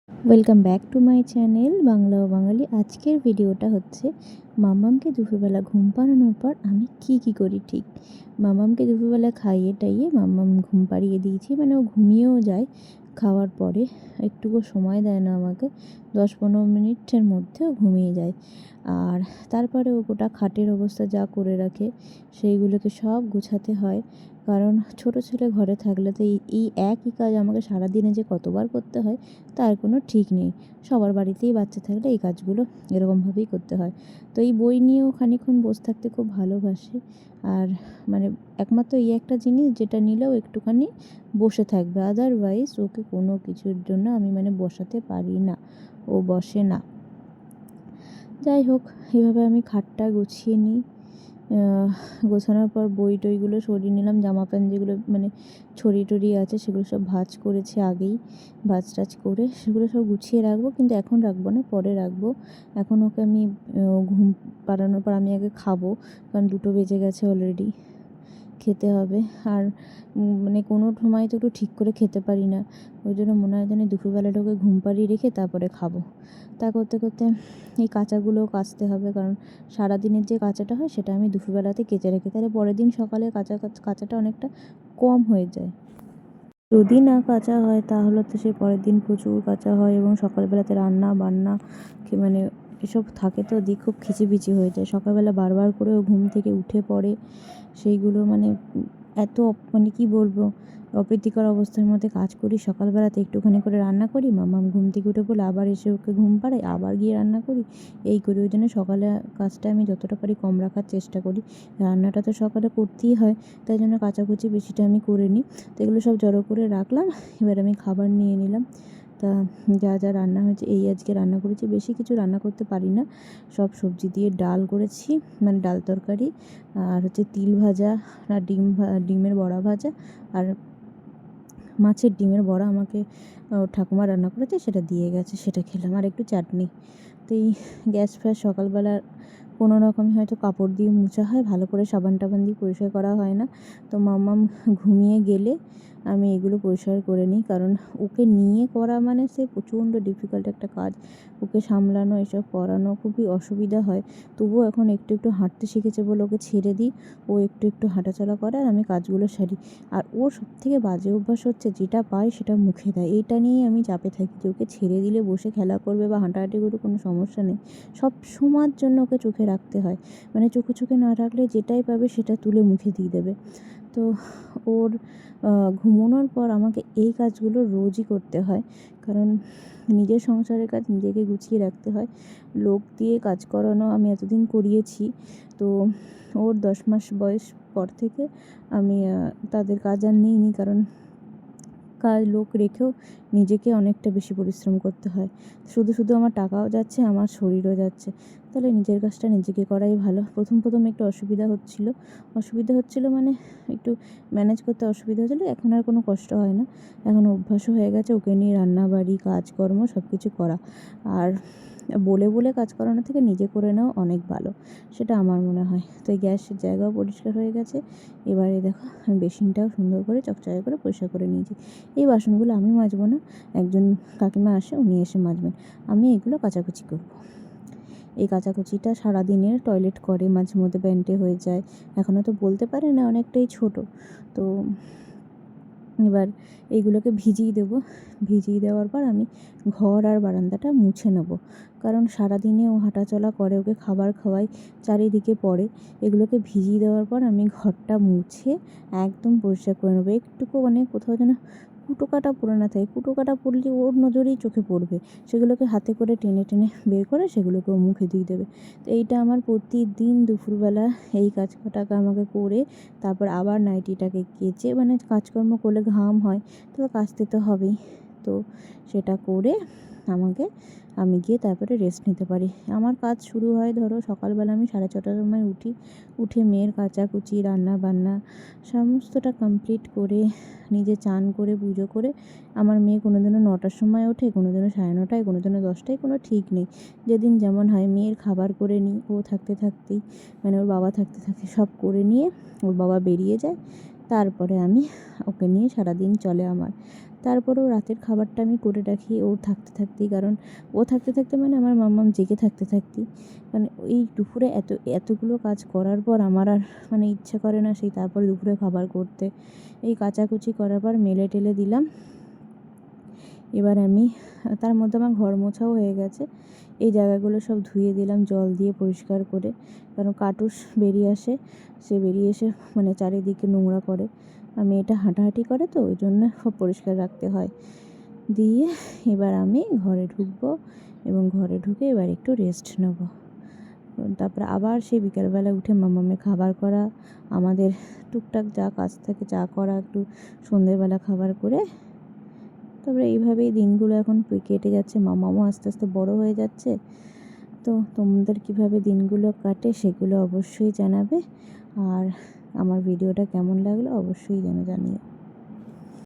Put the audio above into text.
Welcome back to my channel Bangla ও বাঙালি। আজকের ভিডিওটা হচ্ছে মামামকে দুপুরবেলা ঘুম পাড়ানোর পর আমি কি করি ঠিক। মামামকে দুপুরবেলা খাইয়ে টাইয়ে মামাম ঘুম পাড়িয়ে দিয়েছি, মানে ও ঘুমিয়েও যায়। খাওয়ার পরে একটুকু সময় দেয় না আমাকে, 10-15 মিনিটের মধ্যেও ঘুমিয়ে যায়। আর তারপরে ও গোটা খাটের অবস্থা যা করে রাখে সেইগুলোকে সব গোছাতে হয়, কারণ ছোট ছেলে ঘরে থাকলে তো এই একই কাজ আমাকে সারাদিনে যে কতবার করতে হয় তার কোনো ঠিক নেই। সবার বাড়িতেই বাচ্চা থাকলে এই কাজগুলো এরকমভাবেই করতে হয়। তো এই বই নিয়েও খানিকক্ষণ বসে থাকতে খুব ভালোবাসে। আর মানে একমাত্র এই একটা জিনিস যেটা নিলেও একটুখানি বসে থাকবে, আদারওয়াইজ ওকে কোনো কিছুর জন্য আমি মানে বসাতে পারি না, ও বসে না। যাই হোক, এভাবে আমি খাটটা গুছিয়ে নিই। গোছানোর পর বই টইগুলো সরিয়ে নিলাম, জামা প্যান্ট যেগুলো মানে ছড়িয়ে টড়িয়ে আছে সেগুলো সব ভাঁজ করেছি আগেই। ভাঁজ টাজ করে সেগুলো সব গুছিয়ে রাখবো, কিন্তু এখন রাখবো না, পরে রাখবো। এখন ওকে আমি ঘুম পাড়ানোর পর আমি আগে খাবো, কারণ 2টো বেজে গেছে অলরেডি, খেতে হবে। আর মানে কোনো সময় তো একটু ঠিক করে খেতে পারি না, ওই জন্য মনে হয় যেন দুপুরবেলাটা ওকে ঘুম পাড়িয়ে রেখে তারপরে খাবো। তা করতে করতে এই কাচাগুলোও কাচতে হবে, কারণ সারাদিনের যে কাচাটা হয় সেটা আমি দুপুরবেলাতে কেচে রেখে তাহলে পরের দিন সকালে কাচাটা অনেকটা কম হয়ে যায়। যদি না কাচা হয় তাহলে তো সে পরের দিন প্রচুর কাচা হয়, এবং সকালবেলাতে রান্না বান্না মানে এসব থাকে তো দিক খুব খিচিবিচি হয়ে যায়। সকালবেলা বারবার করেও ঘুম থেকে উঠে পড়ে, সেইগুলো মানে এত মানে কি বলবো, অপ্রীতিকর অবস্থার মধ্যে কাজ করি। সকালবেলাতে একটুখানি করে রান্না করি, মামাম ঘুম থেকে উঠে পড়লে আবার এসে ওকে ঘুম পাড়াই, আবার গিয়ে রান্না করি, এই করি। ওই জন্য সকালে কাজটা আমি যতটা পারি কম রাখার চেষ্টা করি। রান্নাটা তো সকালে করতেই হয়, তাই জন্য কাচাকুচি বেশিটা আমি করে নিই। তো এগুলো সব জড়ো করে রাখলাম, এবার আমি খাবার নিয়ে নিলাম। তা যা রান্না হয়েছে, এই আজকে রান্না করেছি, বেশি কিছু রান্না করতে পারি না। সব সবজি দিয়ে ডাল করেছি, মানে ডাল তরকারি, আর হচ্ছে তিল ভাজা, আর ডিমের বড়া ভাজা, আর মাছের ডিমের বড়া আমাকে ঠাকুমা রান্না করেছে, সেটা দিয়ে গেছে, সেটা খেলাম, আর একটু চাটনি। তো এই গ্যাস ফ্যাস সকালবেলা কোনো রকমই হয়তো কাপড় দিয়ে মোছা হয়, ভালো করে সাবান টাবান দিয়ে পরিষ্কার করা হয় না। তো মাম্মাম ঘুমিয়ে গেলে আমি এগুলো পরিষ্কার করে নিই, কারণ ওকে নিয়ে করা মানে সে প্রচণ্ড ডিফিকাল্ট একটা কাজ। ওকে সামলানো, এসব করানো খুবই অসুবিধা হয়। তবুও এখন একটু একটু হাঁটতে শিখেছে বলে ওকে ছেড়ে দিই, ও একটু একটু হাঁটাচলা করে আর আমি কাজগুলো সারি। আর ওর সবথেকে বাজে অভ্যাস হচ্ছে যেটা পায় সেটা মুখে দেয়, এইটা নিয়েই আমি চাপে থাকি যে ওকে ছেড়ে দিলে বসে খেলা করবে বা হাঁটাহাঁটি করবে, কোনো সমস্যা নেই। সব সময়ের জন্য ওকে চোখে রাখতে হয়, মানে চোখে না রাখলে যেটাই পাবে সেটা তুলে মুখে দিয়ে দেবে। তো ওর ঘুমোনোর পর আমাকে এই কাজগুলো রোজই করতে হয়, কারণ নিজের সংসারের কাজ নিজেকে গুছিয়ে রাখতে হয়। লোক দিয়ে কাজ করানো আমি এতদিন করিয়েছি, তো ওর 10 মাস বয়স পর থেকে আমি তাদের কাজ আর নিইনি, কারণ লোক রেখেও নিজেকে অনেকটা বেশি পরিশ্রম করতে হয়। শুধু আমার টাকাও যাচ্ছে, আমার শরীরও যাচ্ছে, তাহলে নিজের কাজটা নিজেকে করাই ভালো। প্রথম একটু অসুবিধা হচ্ছিলো মানে একটু ম্যানেজ করতে অসুবিধা হচ্ছিলো। এখন আর কোনো কষ্ট হয় না, এখন অভ্যাসও হয়ে গেছে ওকে নিয়ে রান্নাবাড়ি কাজকর্ম সব কিছু করা। আর বলে কাজ করানোর থেকে নিজে করে নেওয়া অনেক ভালো, সেটা আমার মনে হয়। তো এই গ্যাসের জায়গাও পরিষ্কার হয়ে গেছে। এবারে দেখো আমি বেসিনটাও সুন্দর করে চকচকে করে পরিষ্কার করে নিয়েছি। এই বাসনগুলো আমি মাজবো না, একজন কাকিমা আসে, উনি এসে মাজবেন, আমি এগুলো কাচাকুচি করব। এই কাচাকুচিটা সারাদিনের টয়লেট করে, মাঝে মধ্যে প্যান্টে হয়ে যায়, এখনও তো বলতে পারে না, অনেকটাই ছোট। তো এবার এইগুলোকে ভিজিয়ে দেওয়ার পর আমি ঘর আর বারান্দাটা মুছে নেব, কারণ সারাদিনে ও হাঁটাচলা করে, ওকে খাবার খাওয়াই, চারিদিকে পড়ে। এগুলোকে ভিজিয়ে দেওয়ার পর আমি ঘরটা মুছে একদম পরিষ্কার করে নেবো। একটুকু মানে কোথাও যেন কুটো কাটা পড়ে না থাকে, কুটো কাটা পড়লে ওর নজরেই চোখে পড়বে, সেগুলোকে হাতে করে টেনে বের করে সেগুলোকে ও মুখে দিয়ে দেবে। তো এইটা আমার প্রতিদিন দুপুরবেলা এই কাজটাকে আমাকে করে তারপর আবার নাইটিটাকে কেচে, মানে কাজকর্ম করলে ঘাম হয়, তো কাচতে তো হবেই। তো সেটা করে আমি গিয়ে তারপরে রেস্ট নিতে পারি। আমার কাজ শুরু হয় ধরো সকালবেলা, আমি 6:30টার সময় উঠে মেয়ের কাচাকুচি রান্না বান্না সমস্তটা কমপ্লিট করে, নিজে চান করে পুজো করে, আমার মেয়ে কোনোদিনও 9টার সময় ওঠে, কোনোদিনও 9:30টায়, কোনোদিনও 10টায়, কোনো ঠিক নেই, যেদিন যেমন হয়। মেয়ের খাবার করে নিই ও থাকতেই, মানে ওর বাবা থাকতে সব করে নিয়ে ওর বাবা বেরিয়ে যায়, তারপরে আমি ওকে নিয়ে সারাদিন চলে আমার। তারপরেও রাতের খাবারটা আমি করে রাখি ওর থাকতে থাকতেই, কারণ ও থাকতে থাকতে মানে আমার মাম্মাম জেগে থাকতে থাকতেই, মানে এই দুপুরে এতগুলো কাজ করার পর আমার আর মানে ইচ্ছা করে না সেই তারপরে দুপুরে খাবার করতে। এই কাচাকুচি করার পর মেলে টেলে দিলাম। এবার আমি তার মধ্যে আমার ঘর মোছাও হয়ে গেছে, এই জায়গাগুলো সব ধুয়ে দিলাম জল দিয়ে পরিষ্কার করে, কারণ কাটুস বেরিয়ে আসে, সে বেরিয়ে এসে মানে চারিদিকে নোংরা করে, আর মেয়েটা হাঁটাহাঁটি করে তো ওই জন্য সব পরিষ্কার রাখতে হয়। দিয়ে এবার আমি ঘরে ঢুকবো এবং ঘরে ঢুকে এবার একটু রেস্ট নেব। তারপরে আবার সেই বিকালবেলা উঠে মামামের খাবার করা, আমাদের টুকটাক যা কাজ থাকে চা করা, একটু সন্ধ্যেবেলা খাবার করে, তারপরে এইভাবেই দিনগুলো এখন কেটে যাচ্ছে। মামামও আস্তে আস্তে বড় হয়ে যাচ্ছে। তো তোমাদের কিভাবে দিনগুলো কাটে সেগুলো অবশ্যই জানাবে, আর আমার ভিডিওটা কেমন লাগলো অবশ্যই যেন জানিও।